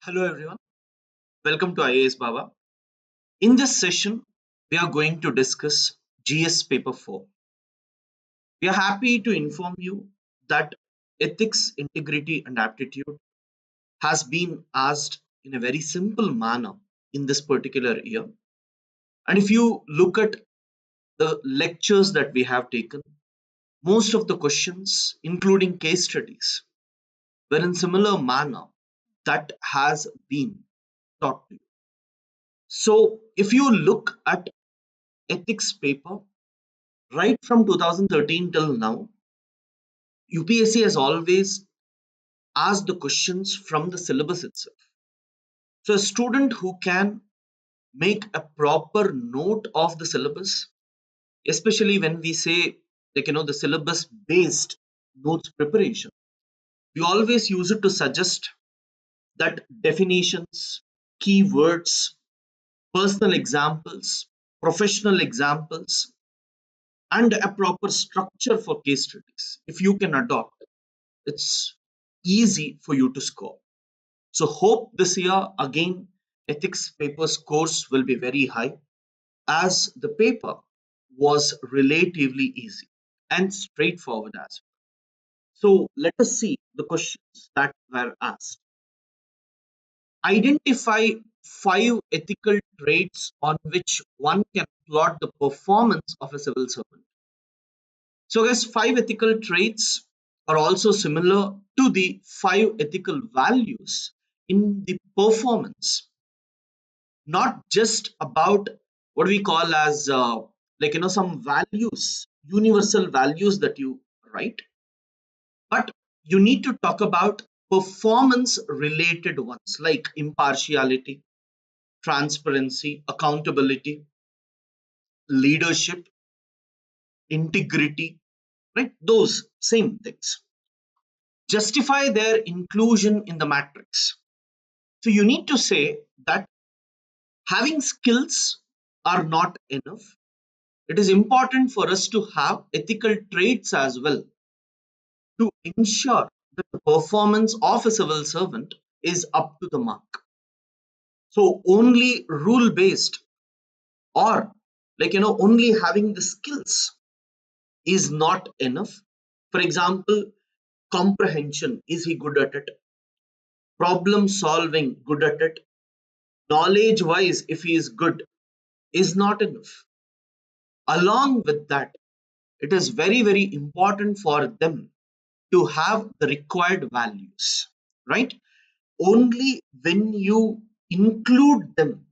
Hello everyone, welcome to IASbaba. In this session, we are going to discuss GS paper 4. We are happy to inform you that ethics, integrity and aptitude has been asked in a very simple manner in this particular year. And if you look at the lectures that we have taken, most of the questions, including case studies, were in similar manner that has been taught to you. So if you look at ethics paper right from 2013 till now, UPSC has always asked the questions from the syllabus itself. So a student who can make a proper note of the syllabus, especially when we say the syllabus based notes preparation, we always use it to suggest that definitions, keywords, personal examples, professional examples, and a proper structure for case studies. If you can adopt, it's easy for you to score. So hope this year again ethics paper scores will be very high, as the paper was relatively easy and straightforward as well. So let us see the questions that were asked. Identify 5 ethical traits on which one can plot the performance of a civil servant. So guys, 5 ethical traits are also similar to the 5 ethical values in the performance, not just about what we call as some values, universal values that you write, but you need to talk about performance related ones like impartiality, transparency, accountability, leadership, integrity, right? Those same things justify their inclusion in the matrix. So you need to say that having skills are not enough. It is important for us to have ethical traits as well to ensure that the performance of a civil servant is up to the mark. So only rule based or only having the skills is not enough. For example, comprehension, is he good at it? Problem solving, good at it? Knowledge wise, if he is good, is not enough. Along with that, it is very, very important for them to have the required values, right? Only when you include them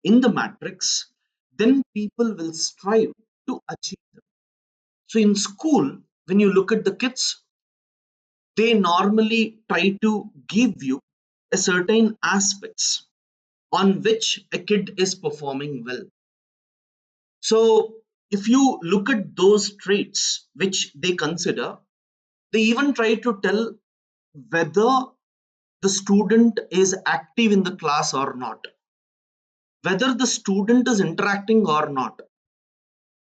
in the matrix, then people will strive to achieve them. So in school, when you look at the kids, they normally try to give you a certain aspects on which a kid is performing well. So if you look at those traits which they consider, they even try to tell whether the student is active in the class or not, whether the student is interacting or not.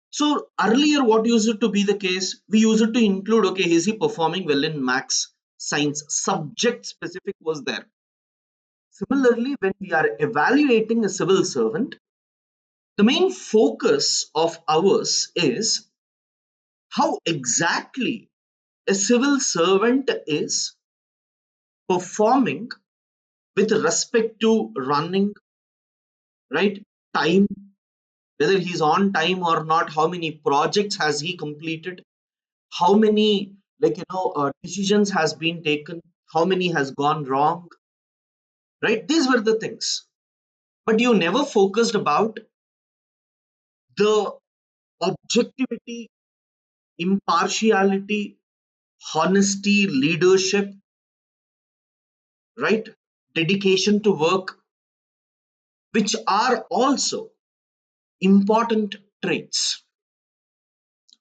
So earlier, what used to be the case, we used to include, okay, is he performing well in maths, science, subject specific was there. Similarly, when we are evaluating a civil servant, the main focus of ours is how exactly a civil servant is performing with respect to running, right? Time, whether he's on time or not, how many projects has he completed, how many decisions has been taken, how many has gone wrong, right? These were the things. But you never focused about the objectivity, impartiality, honesty, leadership, right? Dedication to work, which are also important traits.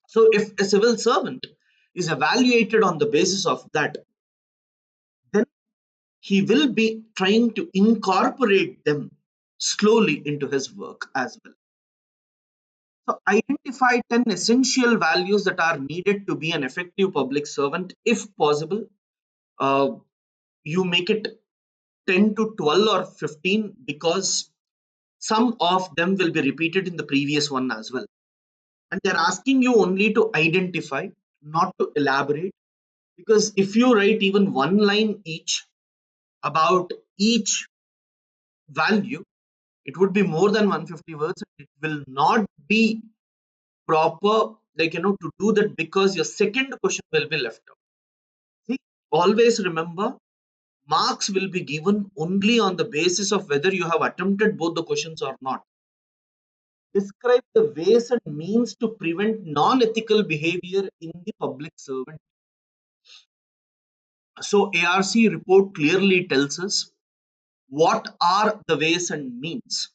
So if a civil servant is evaluated on the basis of that, then he will be trying to incorporate them slowly into his work as well. So identify 10 essential values that are needed to be an effective public servant. If possible, uh, you make it 10 to 12 or 15 because some of them will be repeated in the previous one as well. And they're asking you only to identify, not to elaborate. Because if you write even one line each about each value, it would be more than 150 words. It will not be proper, to do that because your second question will be left out. See, always remember, marks will be given only on the basis of whether you have attempted both the questions or not. Describe the ways and means to prevent non-ethical behavior in the public servant. So ARC report clearly tells us what are the ways and means: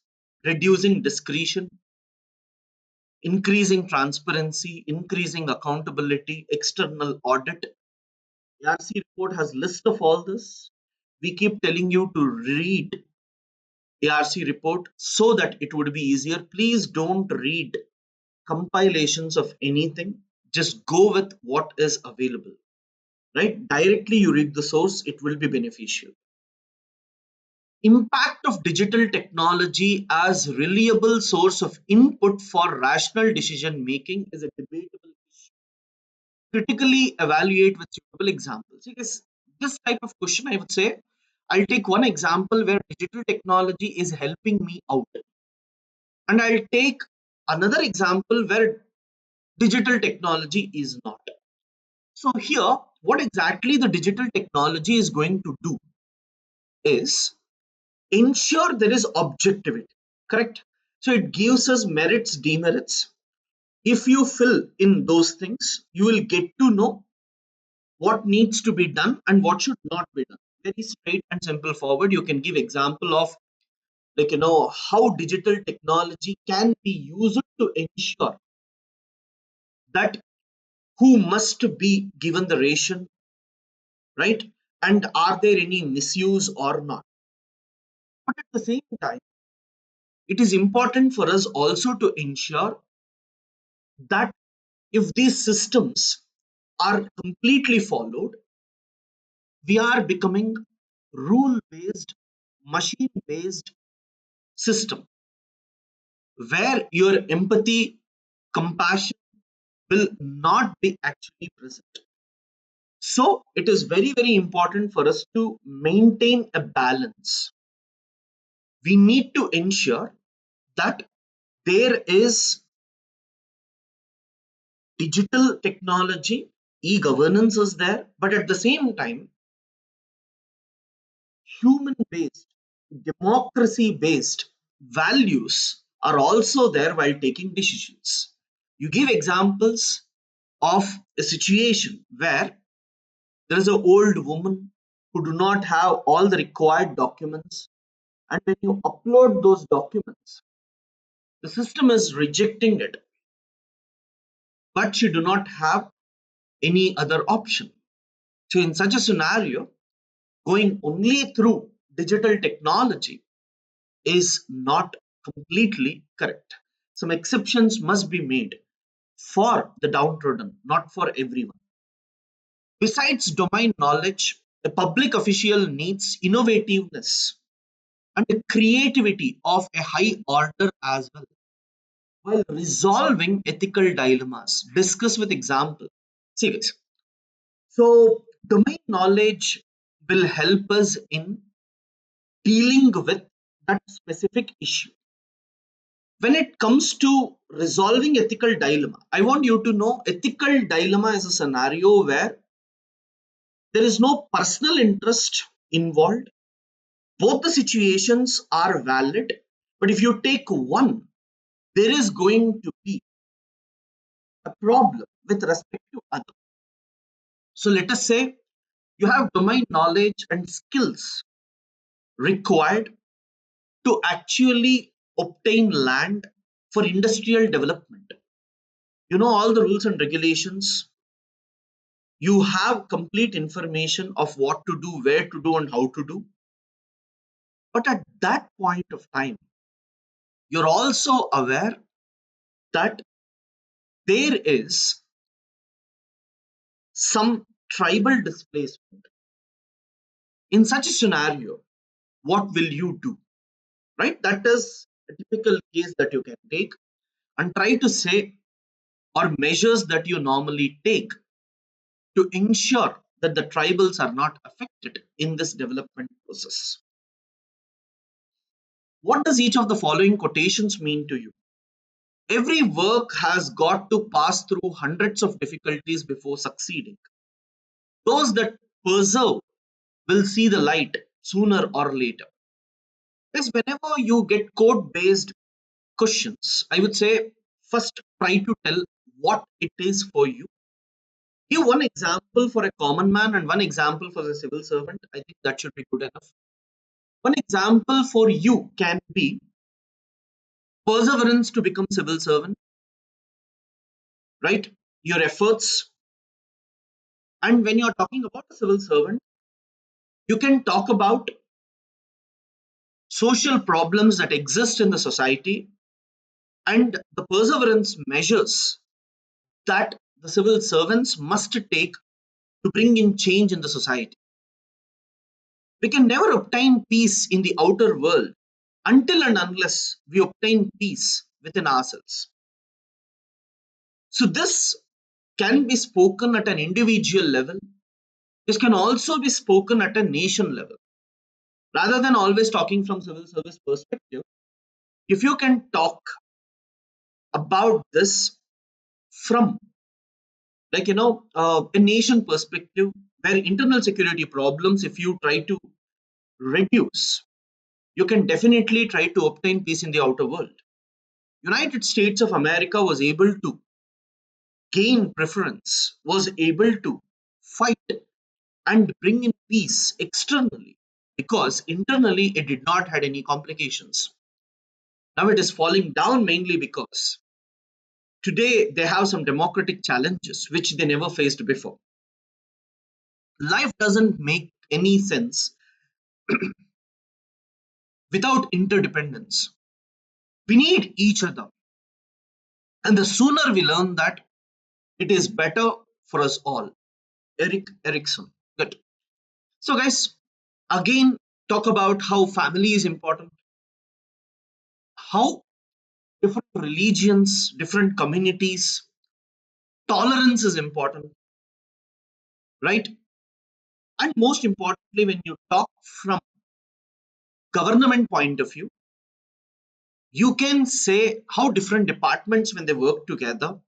reducing discretion, increasing transparency, increasing accountability, external audit. ARC report has list of all this. We keep telling you to read ARC report so that it would be easier. Please don't read compilations of anything. Just go with what is available. Right? Directly you read the source, it will be beneficial. Impact of digital technology as reliable source of input for rational decision making is a debatable issue. Critically evaluate with suitable examples. Because this type of question, I would say, I'll take one example where digital technology is helping me out. And I'll take another example where digital technology is not. So here, what exactly the digital technology is going to do is ensure there is objectivity, correct? So it gives us merits, demerits. If you fill in those things, you will get to know what needs to be done and what should not be done. Very straight and simple forward. You can give example of how digital technology can be used to ensure that who must be given the ration, right? And are there any misuse or not? But at the same time, it is important for us also to ensure that if these systems are completely followed, we are becoming rule based, machine based system where your empathy, compassion will not be actually present. So it is very, very important for us to maintain a balance. We need to ensure that there is digital technology, e-governance is there, but at the same time, human based, democracy based values are also there while taking decisions. You give examples of a situation where there is an old woman who do not have all the required documents, and when you upload those documents, the system is rejecting it, but she do not have any other option. So in such a scenario, going only through digital technology is not completely correct. Some exceptions must be made for the downtrodden, not for everyone. Besides domain knowledge, a public official needs innovativeness and the creativity of a high order as well, while resolving ethical dilemmas. Discuss with example. See guys, so domain knowledge will help us in dealing with that specific issue. When it comes to resolving ethical dilemma, I want you to know ethical dilemma is a scenario where there is no personal interest involved. Both the situations are valid, but if you take one, there is going to be a problem with respect to other. So let us say you have domain knowledge and skills required to actually obtain land for industrial development. You know all the rules and regulations. You have complete information of what to do, where to do, and how to do. But at that point of time, you're also aware that there is some tribal displacement. In such a scenario, what will you do? Right? That is a typical case that you can take and try to say or measures that you normally take to ensure that the tribals are not affected in this development process. What does each of the following quotations mean to you? Every work has got to pass through hundreds of difficulties before succeeding. Those that persevere will see the light sooner or later. Because whenever you get code based questions, I would say first try to tell what it is for you. Give one example for a common man and one example for the civil servant. I think that should be good enough. One example for you can be perseverance to become civil servant, right? Your efforts. And when you're talking about a civil servant, you can talk about social problems that exist in the society and the perseverance measures that the civil servants must take to bring in change in the society. We can never obtain peace in the outer world until and unless we obtain peace within ourselves. So, this can be spoken at an individual level. This can also be spoken at a nation level. Rather than always talking from civil service perspective, if you can talk about this from a nation perspective, where internal security problems, if you try to reduce, you can definitely try to obtain peace in the outer world. United States of America was able to gain preference, was able to fight and bring in peace externally because internally it did not had any complications. Now it is falling down mainly because today they have some democratic challenges which they never faced before. Life doesn't make any sense without interdependence. We need each other. And the sooner we learn that, it is better for us all. Eric Erickson. Good. So, guys, again, talk about how family is important, how different religions, different communities, tolerance is important, right? And most importantly, when you talk from government point of view, you can say how different departments, when they work together,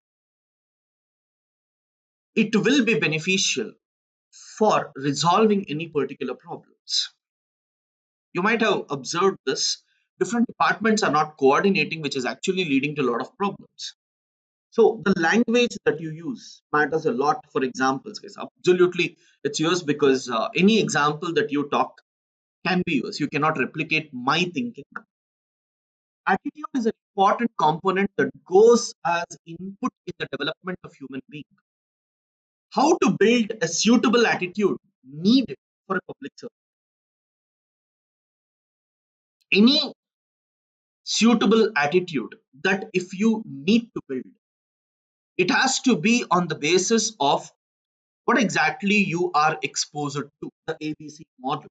it will be beneficial for resolving any particular problems. You might have observed this. Different departments are not coordinating, which is actually leading to a lot of problems. So the language that you use matters a lot for examples. Guys. Absolutely, it's yours because any example that you talk can be yours. You cannot replicate my thinking. Attitude is an important component that goes as input in the development of human being. How to build a suitable attitude needed for a public service. Any suitable attitude that if you need to build, it has to be on the basis of what exactly you are exposed to, the ABC model,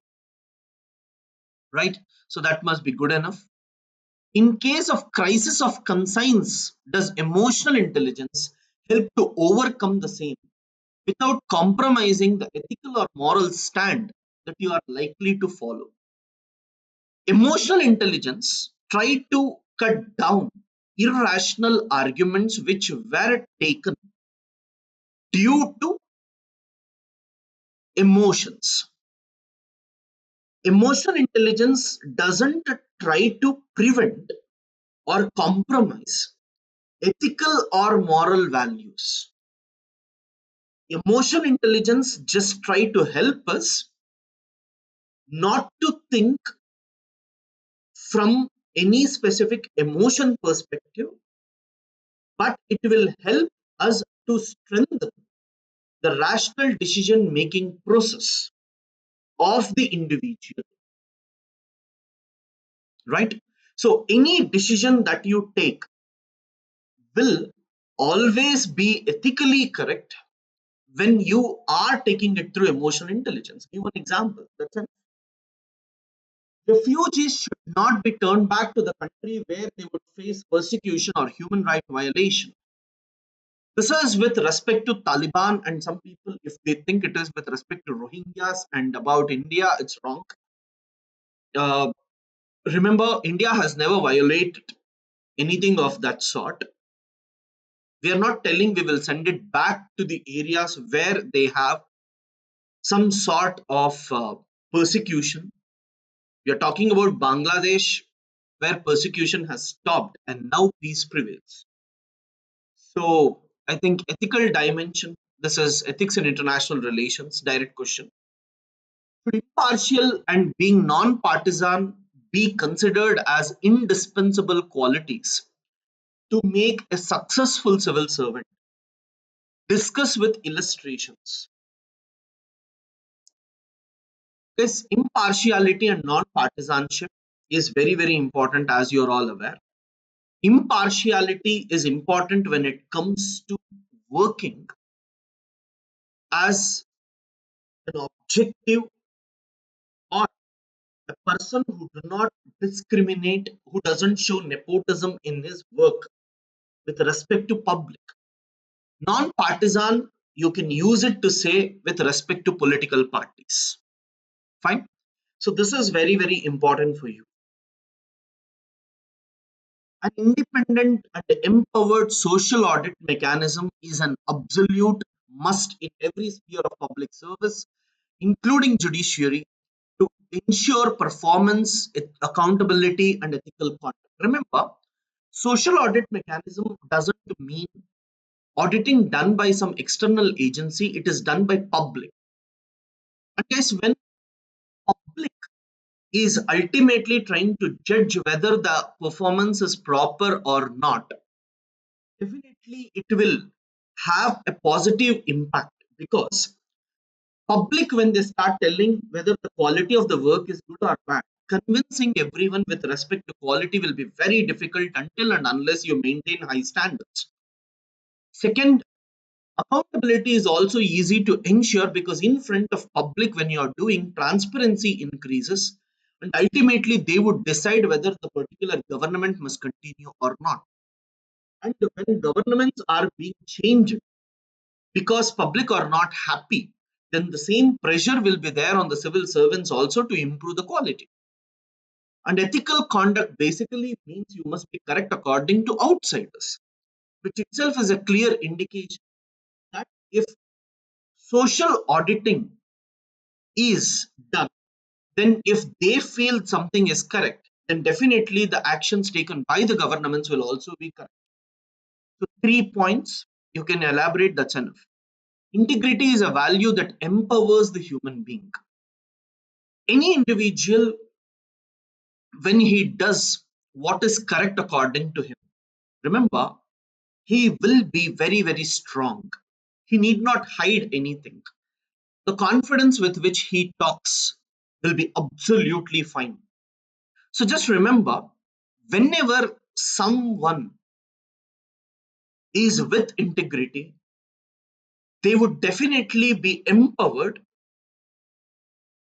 right? So that must be good enough. In case of crisis of conscience, does emotional intelligence help to overcome the same without compromising the ethical or moral stand that you are likely to follow? Emotional intelligence try to cut down irrational arguments which were taken due to emotions. Emotional intelligence doesn't try to prevent or compromise ethical or moral values. Emotional intelligence just try to help us not to think from any specific emotion perspective, but it will help us to strengthen the rational decision making process of the individual, right? So any decision that you take will always be ethically correct when you are taking it through emotional intelligence. Give an example. That's it. Refugees should not be turned back to the country where they would face persecution or human right violation. This is with respect to Taliban, and some people, if they think it is with respect to Rohingyas and about India, it's wrong. Uh, Remember, India has never violated anything of that sort. We are not telling we will send it back to the areas where they have some sort of persecution. We are talking about Bangladesh, where persecution has stopped and now peace prevails. So, I think ethical dimension, this is ethics in international relations, direct question. Should impartial and being non partisan be considered as indispensable qualities to make a successful civil servant? Discuss with illustrations. This impartiality and non-partisanship is very, very important, as you're all aware. Impartiality is important when it comes to working as an objective or a person who do not discriminate, who doesn't show nepotism in his work with respect to public. Non-partisan, you can use it to say with respect to political parties. Fine. So this is very, very important for you. An independent and empowered social audit mechanism is an absolute must in every sphere of public service, including judiciary, to ensure performance, accountability, and ethical conduct. Remember, social audit mechanism doesn't mean auditing done by some external agency, it is done by public. And guys, when public is ultimately trying to judge whether the performance is proper or not, definitely it will have a positive impact, because public, when they start telling whether the quality of the work is good or bad, convincing everyone with respect to quality will be very difficult until and unless you maintain high standards. Second, accountability is also easy to ensure, because in front of public, when you are doing, transparency increases, and ultimately they would decide whether the particular government must continue or not. And when governments are being changed because public are not happy, then the same pressure will be there on the civil servants also to improve the quality. And ethical conduct basically means you must be correct according to outsiders, which itself is a clear indication that if social auditing is done, then if they feel something is correct, then definitely the actions taken by the governments will also be correct. So 3 points, you can elaborate, that's enough. Integrity is a value that empowers the human being. Any individual, when he does what is correct according to him, remember, he will be very, very strong. He need not hide anything. The confidence with which he talks will be absolutely fine. So just remember, whenever someone is with integrity, they would definitely be empowered,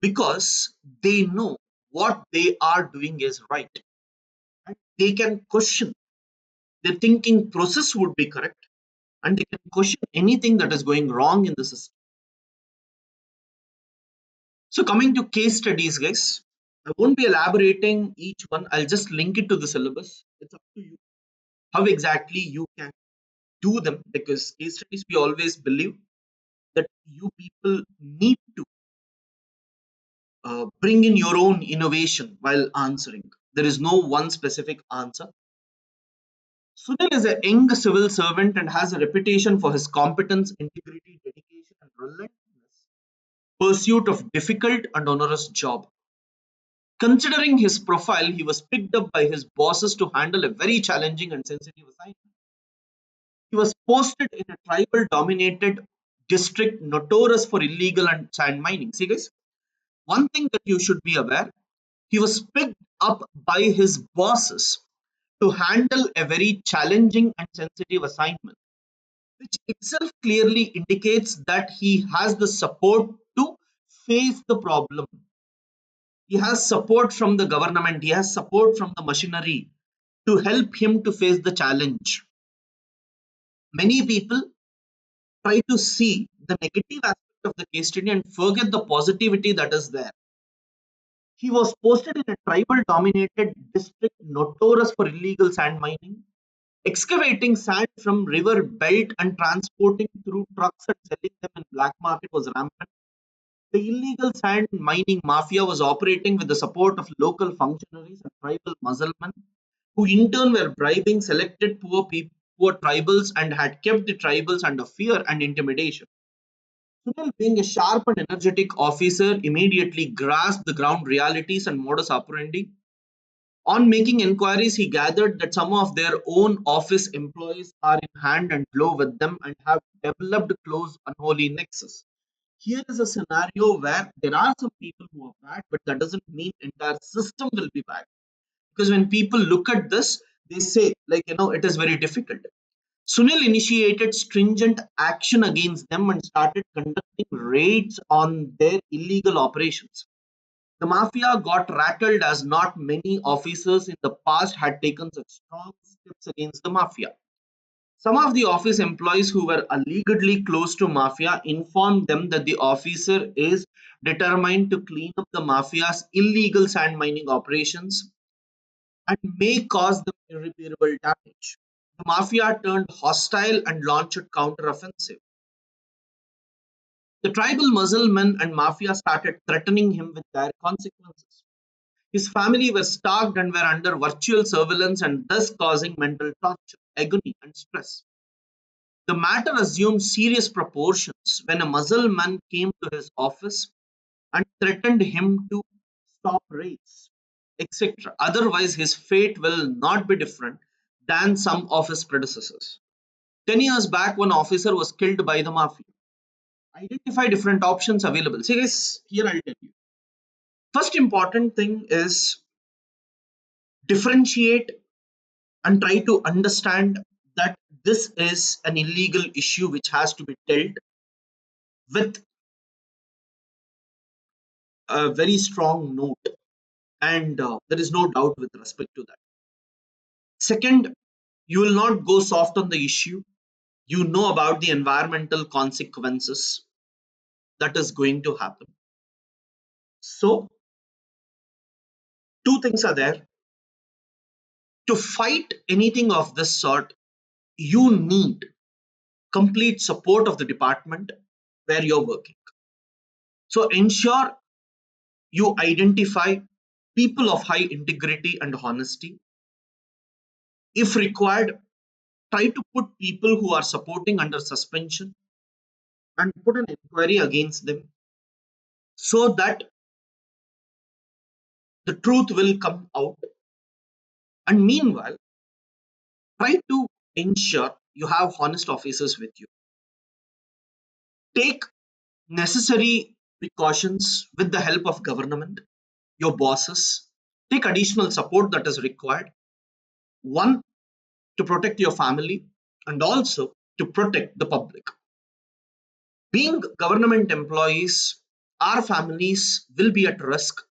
because they know what they are doing is right. And they can question, their thinking process would be correct, and they can question anything that is going wrong in the system. So coming to case studies, guys, I won't be elaborating each one. I'll just link it to the syllabus. It's up to you how exactly you can do them, because case studies, we always believe that you people need to bring in your own innovation while answering. There is no one specific answer. Sunil is a young civil servant and has a reputation for his competence, integrity, dedication, and relentless pursuit of difficult and onerous job. Considering his profile, he was picked up by his bosses to handle a very challenging and sensitive assignment. He was posted in a tribal dominated district notorious for illegal and sand mining. See, guys, one thing that you should be aware, he was picked up by his bosses to handle a very challenging and sensitive assignment, which itself clearly indicates that he has the support to face the problem. He has support from the government, he has support from the machinery to help him to face the challenge. Many people try to see the negative aspect of the case study and forget the positivity that is there. He was posted in a tribal dominated district notorious for illegal sand mining. Excavating sand from river belt and transporting through trucks and selling them in black market was rampant. The illegal sand mining mafia was operating with the support of local functionaries and tribal musclemen, who in turn were bribing selected poor tribals and had kept the tribals under fear and intimidation. Sunil, being a sharp and energetic officer, immediately grasped the ground realities and modus operandi. On making inquiries, he gathered that some of their own office employees are in hand and glove with them and have developed close unholy nexus. Here is a scenario where there are some people who are bad, but that doesn't mean entire system will be bad. Because when people look at this, they say, like, it is very difficult. Sunil initiated stringent action against them and started conducting raids on their illegal operations. The mafia got rattled as not many officers in the past had taken such strong steps against the mafia. Some of the office employees who were allegedly close to mafia informed them that the officer is determined to clean up the mafia's illegal sand mining operations and may cause them irreparable damage. The mafia turned hostile and launched counter-offensive. The tribal musclemen and mafia started threatening him with dire consequences. His family were stalked and were under virtual surveillance and thus causing mental torture, agony, and stress. The matter assumed serious proportions when a Muslim came to his office and threatened him to stop raids, etc. Otherwise, his fate will not be different than some of his predecessors. 10 years back, one officer was killed by the mafia. Identify different options available. See, guys, here I'll tell you. First important thing is differentiate and try to understand that this is an illegal issue which has to be dealt with a very strong note, and there is no doubt with respect to that. Second, you will not go soft on the issue. You know about the environmental consequences that is going to happen. So, two things are there. To fight anything of this sort, you need complete support of the department where you're working. So, ensure you identify people of high integrity and honesty. If required, try to put people who are supporting under suspension and put an inquiry against them so that the truth will come out. And meanwhile, try to ensure you have honest officers with you. Take necessary precautions with the help of government, your bosses. Take additional support that is required. One, to protect your family and also to protect the public. Being government employees, our families will be at risk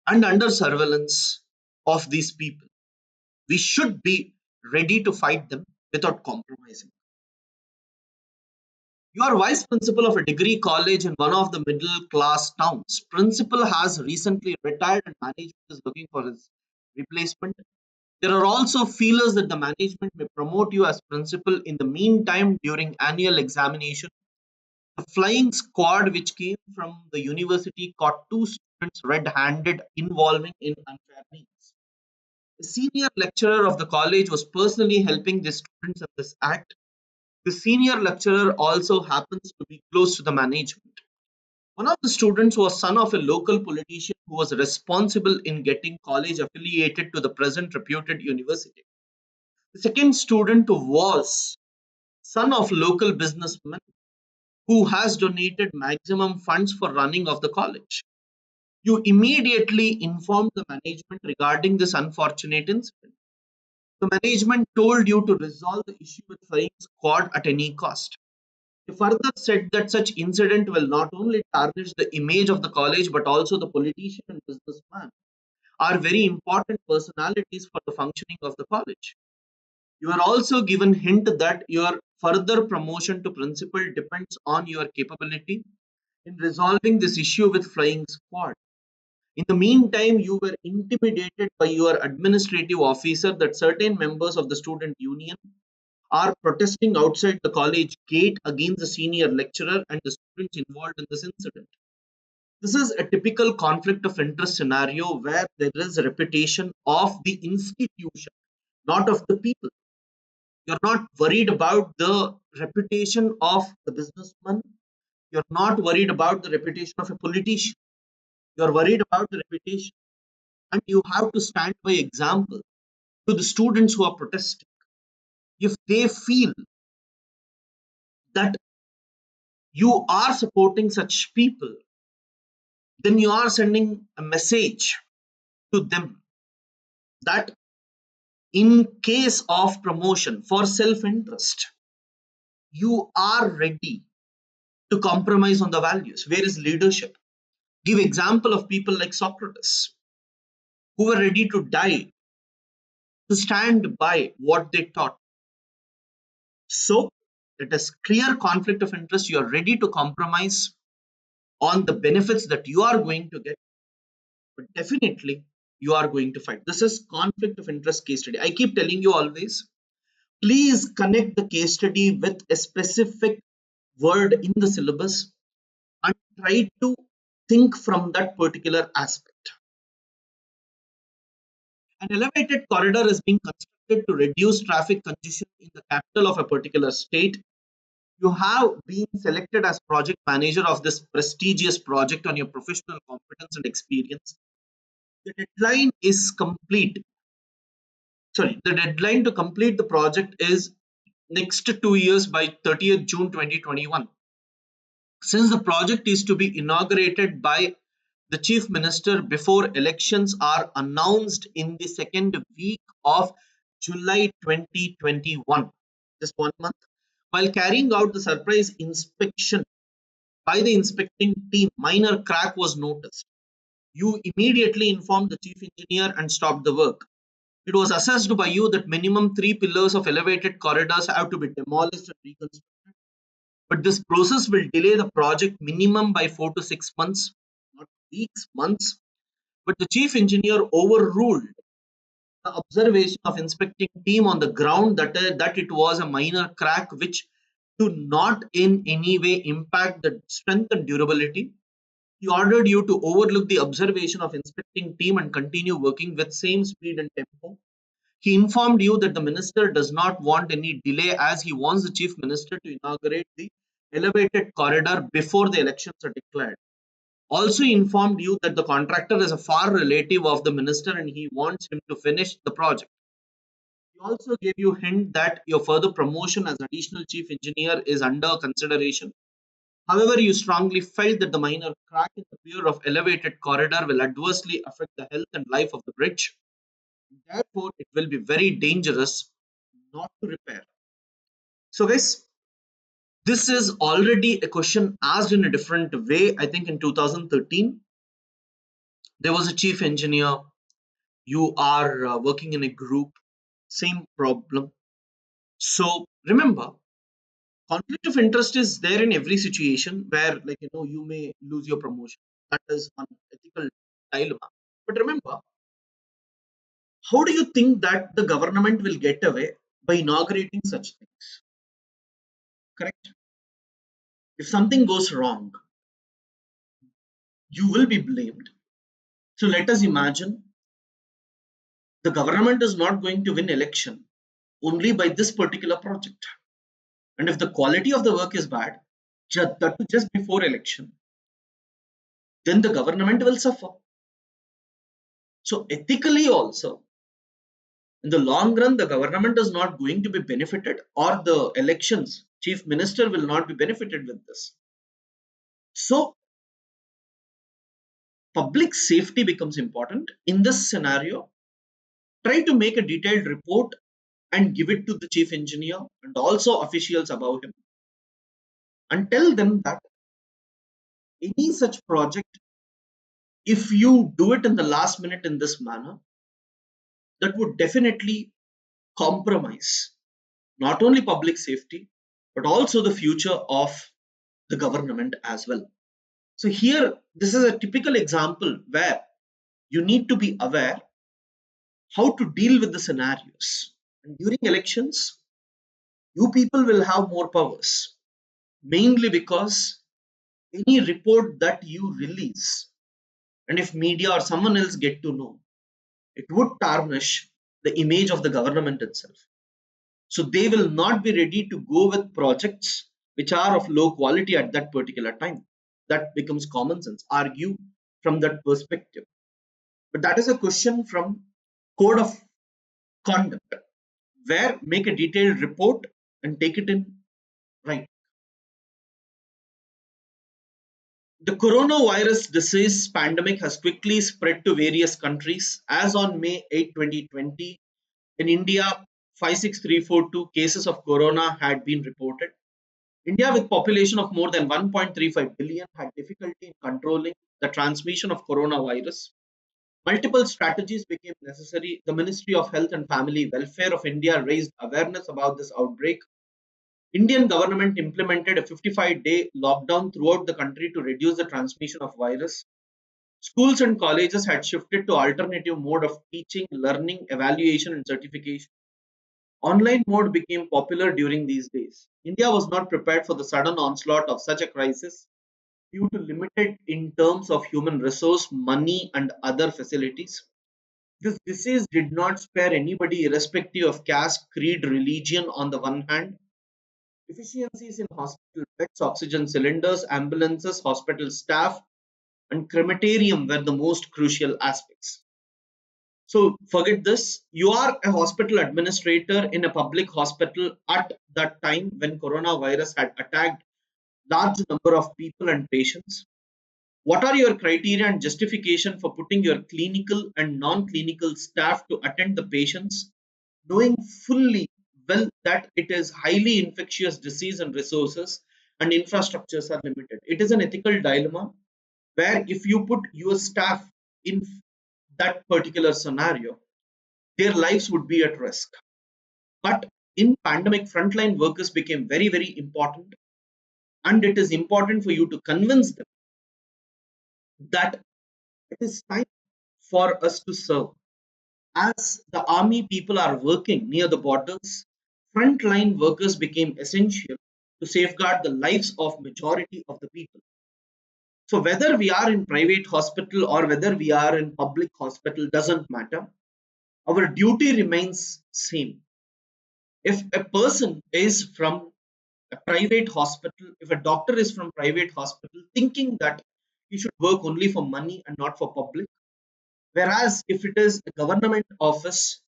and under surveillance of these people. We should be ready to fight them without compromising. You are vice principal of a degree college in one of the middle class towns. Principal has recently retired and management is looking for his replacement. There are also feelers that the management may promote you as principal. In the meantime, during annual examination, the flying squad which came from the university caught two students red-handed involving in unfair means. The senior lecturer of the college was personally helping the students in this act. The senior lecturer also happens to be close to the management. One of the students was son of a local politician who was responsible in getting college affiliated to the present reputed university. The second student was son of local businessman who has donated maximum funds for running of the college. You immediately informed the management regarding this unfortunate incident. The management told you to resolve the issue with flying squad at any cost. He further said that such incident will not only tarnish the image of the college but also the politician and businessman are very important personalities for the functioning of the college. You are also given hint that your further promotion to principal depends on your capability in resolving this issue with flying squad. In the meantime, you were intimidated by your administrative officer that certain members of the student union are protesting outside the college gate against the senior lecturer and the students involved in this incident. This is a typical conflict of interest scenario where there is a reputation of the institution, not of the people. You're not worried about the reputation of the businessman. You're not worried about the reputation of a politician. You're worried about the reputation. And you have to stand by example to the students who are protesting. If they feel that you are supporting such people, then you are sending a message to them that in case of promotion for self interest, you are ready to compromise on the values. Where is leadership? Give example of people like Socrates who were ready to die to stand by what they taught. So it is clear conflict of interest. You are ready to compromise on the benefits that you are going to get, but definitely you are going to fight. This is conflict of interest case study. I keep telling you always, please connect the case study with a specific word in the syllabus and try to think from that particular aspect. An elevated corridor is being constructed to reduce traffic congestion in the capital of a particular state. You have been selected as project manager of this prestigious project on your professional competence and experience. The deadline is complete. Sorry, the deadline to complete the project is next 2 years by 30th June 2021. Since the project is to be inaugurated by the Chief Minister before elections are announced in the second week of July 2021, just 1 month, while carrying out the surprise inspection by the inspecting team, minor crack was noticed. You immediately informed the chief engineer and stopped the work. It was assessed by you that minimum 3 pillars of elevated corridors have to be demolished and reconstructed. But this process will delay the project minimum by 4 to 6 months, not weeks, months. But the chief engineer overruled the observation of inspecting team on the ground that it was a minor crack which do not in any way impact the strength and durability. He ordered you to overlook the observation of inspecting team and continue working with same speed and tempo. He informed you that the minister does not want any delay as he wants the chief minister to inaugurate the elevated corridor before the elections are declared. Also informed you that the contractor is a far relative of the minister and he wants him to finish the project. He also gave you hint that your further promotion as additional chief engineer is under consideration. However, you strongly felt that the minor crack in the pier of elevated corridor will adversely affect the health and life of the bridge. Therefore, it will be very dangerous not to repair. So, guys, this is already a question asked in a different way. I think in 2013, there was a chief engineer. You are working in a group, same problem. So, remember, conflict of interest is there in every situation where, like, you may lose your promotion. That is one ethical dilemma. But remember, how do you think that the government will get away by inaugurating such things? Correct? If something goes wrong, you will be blamed. So let us imagine the government is not going to win election only by this particular project. And if the quality of the work is bad, just before election, then the government will suffer. So ethically also, in the long run, the government is not going to be benefited, or the elections chief minister will not be benefited with this. So public safety becomes important. In this scenario, try to make a detailed report and give it to the chief engineer and also officials above him. and tell them that any such project, if you do it in the last minute in this manner, that would definitely compromise not only public safety, but also the future of the government as well. So here, this is a typical example where you need to be aware how to deal with the scenarios. And during elections, you people will have more powers, mainly because any report that you release, and if media or someone else get to know, it would tarnish the image of the government itself. So they will not be ready to go with projects which are of low quality at that particular time. That becomes common sense. Argue from that perspective. But that is a question from code of conduct, where make a detailed report and take it in right. The coronavirus disease pandemic has quickly spread to various countries. As on May 8, 2020, in India, 56342 cases of corona had been reported. India, with population of more than 1.35 billion, had difficulty in controlling the transmission of coronavirus. Multiple strategies became necessary. The Ministry of Health and Family Welfare of India raised awareness about this outbreak. Indian government implemented a 55-day lockdown throughout the country to reduce the transmission of virus. Schools and colleges had shifted to alternative mode of teaching, learning, evaluation and certification. Online mode became popular during these days. India was not prepared for the sudden onslaught of such a crisis due to limited in terms of human resource, money and other facilities. This disease did not spare anybody irrespective of caste, creed, religion on the one hand. Deficiencies in hospital beds, oxygen cylinders, ambulances, hospital staff, and crematorium were the most crucial aspects. So forget this. You are a hospital administrator in a public hospital at that time when coronavirus had attacked large number of people and patients. What are your criteria and justification for putting your clinical and non-clinical staff to attend the patients, knowing fully well that it is highly infectious disease and resources and infrastructures are limited? It is an ethical dilemma where if you put your staff in that particular scenario, their lives would be at risk. But in pandemic, frontline workers became very, very important, and it is important for you to convince them that it is time for us to serve. As the army people are working near the borders, frontline workers became essential to safeguard the lives of majority of the people. So whether we are in private hospital or whether we are in public hospital doesn't matter. Our duty remains same. If a person is from a private hospital, if a doctor is from private hospital thinking that he should work only for money and not for public, whereas if it is a government office,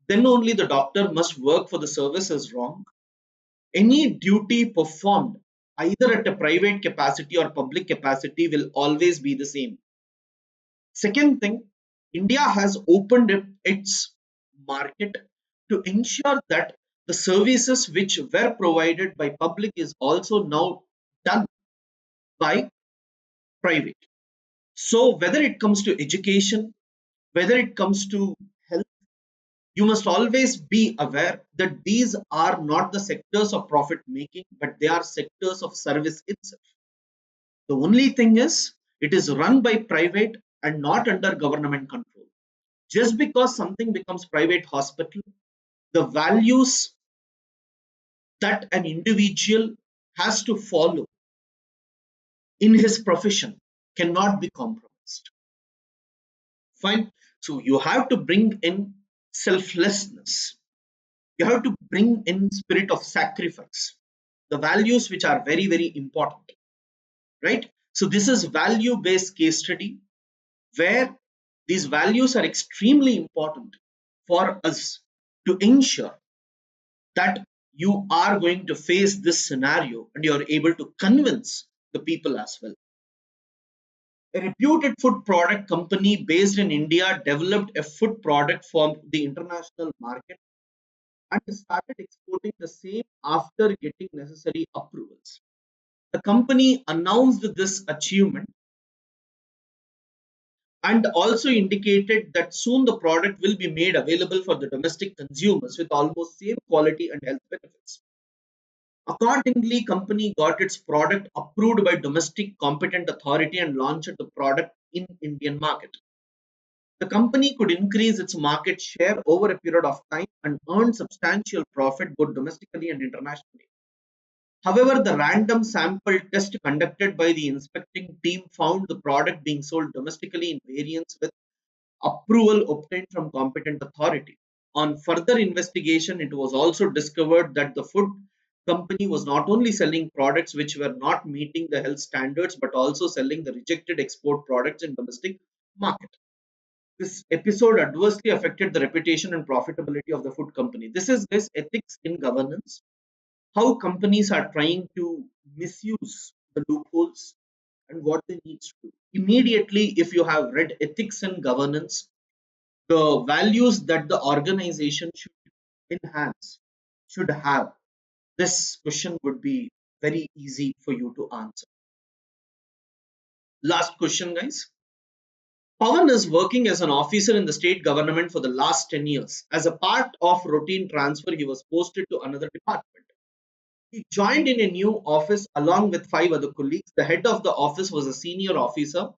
then only the doctor must work for the service is wrong. Any duty performed either at a private capacity or public capacity will always be the same. Second thing, India has opened its market to ensure that the services which were provided by public is also now done by private. So whether it comes to education, whether it comes to health, you must always be aware that these are not the sectors of profit making, but they are sectors of service itself. The only thing is, it is run by private and not under government control. Just because something becomes private hospital, the values that an individual has to follow in his profession cannot be compromised. Fine. So you have to bring in selflessness. You have to bring in spirit of sacrifice. The values which are very, very important. Right? So this is value-based case study where these values are extremely important for us to ensure that you are going to face this scenario and you are able to convince the people as well. A reputed food product company based in India developed a food product for the international market and started exporting the same after getting necessary approvals. The company announced this achievement and also indicated that soon the product will be made available for the domestic consumers with almost same quality and health benefits. Accordingly, company got its product approved by domestic competent authority and launched the product in Indian market. The company could increase its market share over a period of time and earn substantial profit both domestically and internationally. However, the random sample test conducted by the inspecting team found the product being sold domestically in variants with approval obtained from competent authority. On further investigation, it was also discovered that the food company was not only selling products which were not meeting the health standards but also selling the rejected export products in domestic market. This episode adversely affected the reputation and profitability of the food company. This is this ethics in governance, how companies are trying to misuse the loopholes and what they need to do. Immediately, if you have read ethics and governance, the values that the organization should enhance, should have, this question would be very easy for you to answer. Last question, guys. Pawan is working as an officer in the state government for the last 10 years. As a part of routine transfer, he was posted to another department. He joined in a new office along with 5 other colleagues. The head of the office was a senior officer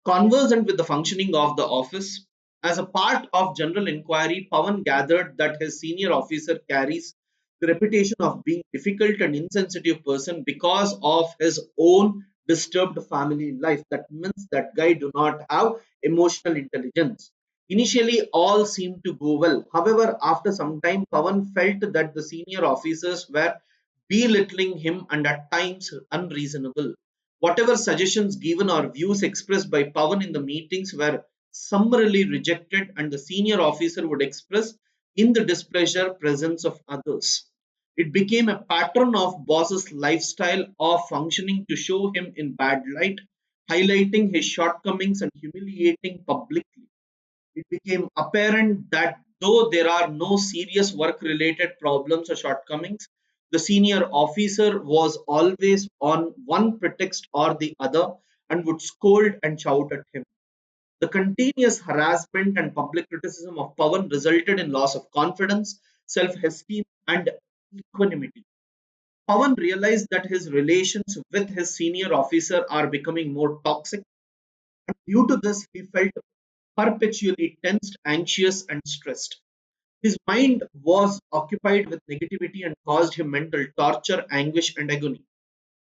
conversant with the functioning of the office. As a part of general inquiry, Pawan gathered that his senior officer carries the reputation of being difficult and insensitive person because of his own disturbed family life. That means that guy do not have emotional intelligence. Initially, all seemed to go well. However, after some time, Pawan felt that the senior officers were belittling him and at times unreasonable. Whatever suggestions given or views expressed by Pawan in the meetings were summarily rejected, and the senior officer would express in the displeasure presence of others. It became a pattern of boss's lifestyle of functioning to show him in bad light, highlighting his shortcomings and humiliating publicly. It became apparent that though there are no serious work related problems or shortcomings, the senior officer was always on one pretext or the other and would scold and shout at him. The continuous harassment and public criticism of Pawan resulted in loss of confidence, self esteem, and equanimity. Pawan realized that his relations with his senior officer are becoming more toxic, and due to this, he felt perpetually tensed, anxious, and stressed. His mind was occupied with negativity and caused him mental torture, anguish, and agony.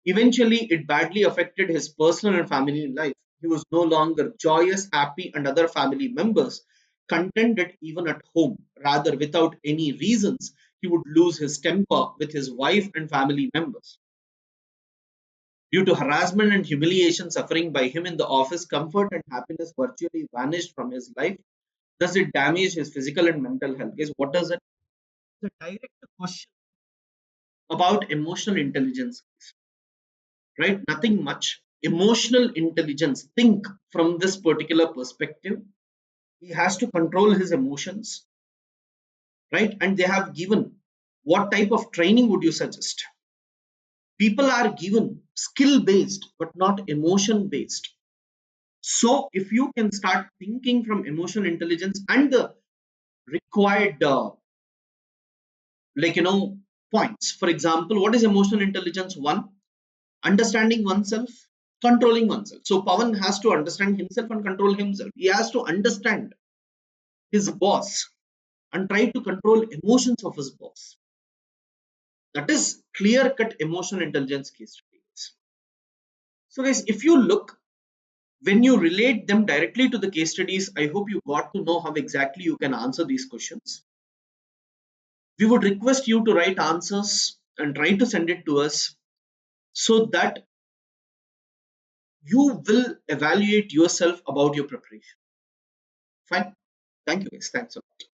Eventually, it badly affected his personal and family life. He was no longer joyous, happy, and other family members contented even at home. Rather, without any reasons, he would lose his temper with his wife and family members. Due to harassment and humiliation suffering by him in the office, comfort and happiness virtually vanished from his life. Does it damage his physical and mental health? Guys, what does it? The direct question about emotional intelligence, right? Nothing much. Emotional intelligence. Think from this particular perspective. He has to control his emotions, right? And they have given what type of training would you suggest? People are given skill based, but not emotion based. So, if you can start thinking from emotional intelligence and the required like points, for example, what is emotional intelligence? One, understanding oneself, controlling oneself. So Pawan has to understand himself and control himself. He has to understand his boss and try to control emotions of his boss. That is clear cut emotional intelligence case studies. So guys, if you look, when you relate them directly to the case studies, I hope you got to know how exactly you can answer these questions. We would request you to write answers and try to send it to us so that you will evaluate yourself about your preparation. Fine. Thank you guys. Thanks a lot.